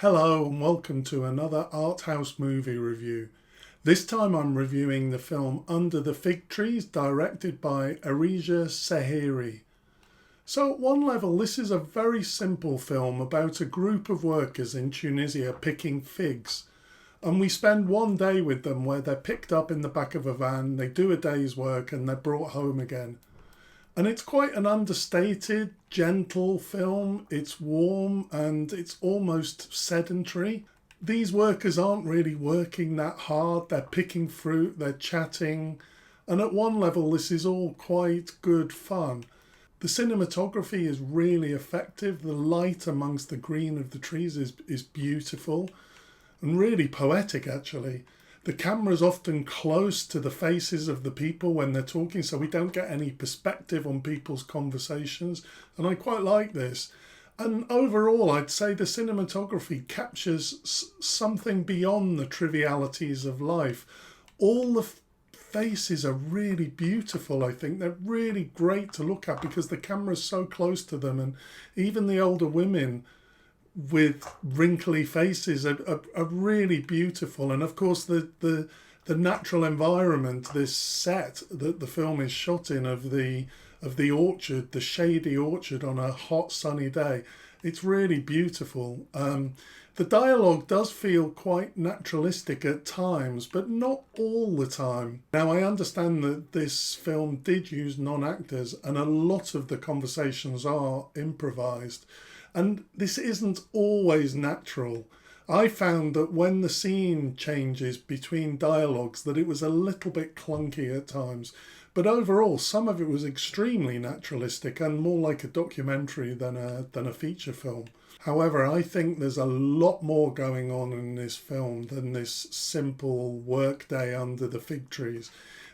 Hello and welcome to another art house movie review. This time I'm reviewing the film Under the Fig Trees, directed by Erige Sehiri. So at one level this is a very simple film about a group of workers in Tunisia picking figs. And we spend one day with them where they're picked up in the back of a van, they do a day's work and they're brought home again. And it's quite an understated, gentle film. It's warm and it's almost sedentary. These workers aren't really working that hard. They're picking fruit, they're chatting. And at one level, this is all quite good fun. The cinematography is really effective. The light amongst the green of the trees is beautiful and really poetic, actually. The camera's often close to the faces of the people when they're talking, so we don't get any perspective on people's conversations. And I quite like this. And overall, I'd say the cinematography captures something beyond the trivialities of life. All the faces are really beautiful, I think. They're really great to look at because the camera's so close to them. And even the older women with wrinkly faces are really beautiful. And of course the natural environment, this set that the film is shot in of the orchard, the shady orchard on a hot sunny day, it's really beautiful. The dialogue does feel quite naturalistic at times, but not all the time. Now, I understand that this film did use non-actors and a lot of the conversations are improvised. And this isn't always natural. I found that when the scene changes between dialogues that it was a little bit clunky at times. But overall, some of it was extremely naturalistic and more like a documentary than a feature film. However, I think there's a lot more going on in this film than this simple workday under the fig trees.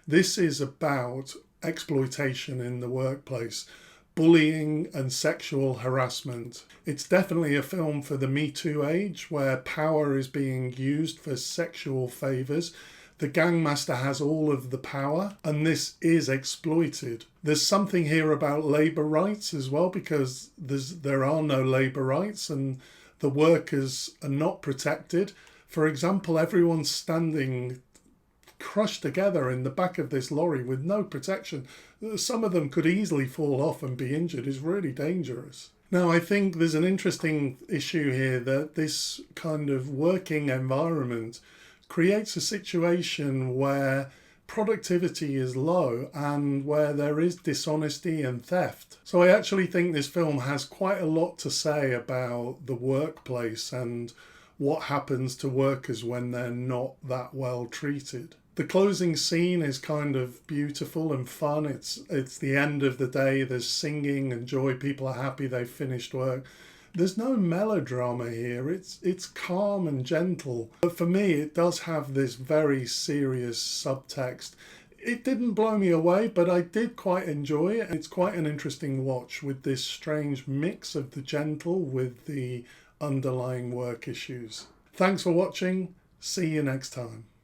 This is about exploitation in the workplace, bullying and sexual harassment. It's definitely a film for the Me Too age where power is being used for sexual favours. The gangmaster has all of the power and this is exploited. There's something here about labour rights as well because there are no labour rights and the workers are not protected. For example, everyone's standing crushed together in the back of this lorry with no protection. Some of them could easily fall off and be injured. It's really dangerous. Now, I think there's an interesting issue here that this kind of working environment creates a situation where productivity is low and where there is dishonesty and theft. So I actually think this film has quite a lot to say about the workplace and what happens to workers when they're not that well treated. The closing scene is kind of beautiful and fun. It's the end of the day. There's singing and joy. People are happy they've finished work. There's no melodrama here. It's calm and gentle. But for me, it does have this very serious subtext. It didn't blow me away, but I did quite enjoy it. It's quite an interesting watch with this strange mix of the gentle with the underlying work issues. Thanks for watching. See you next time.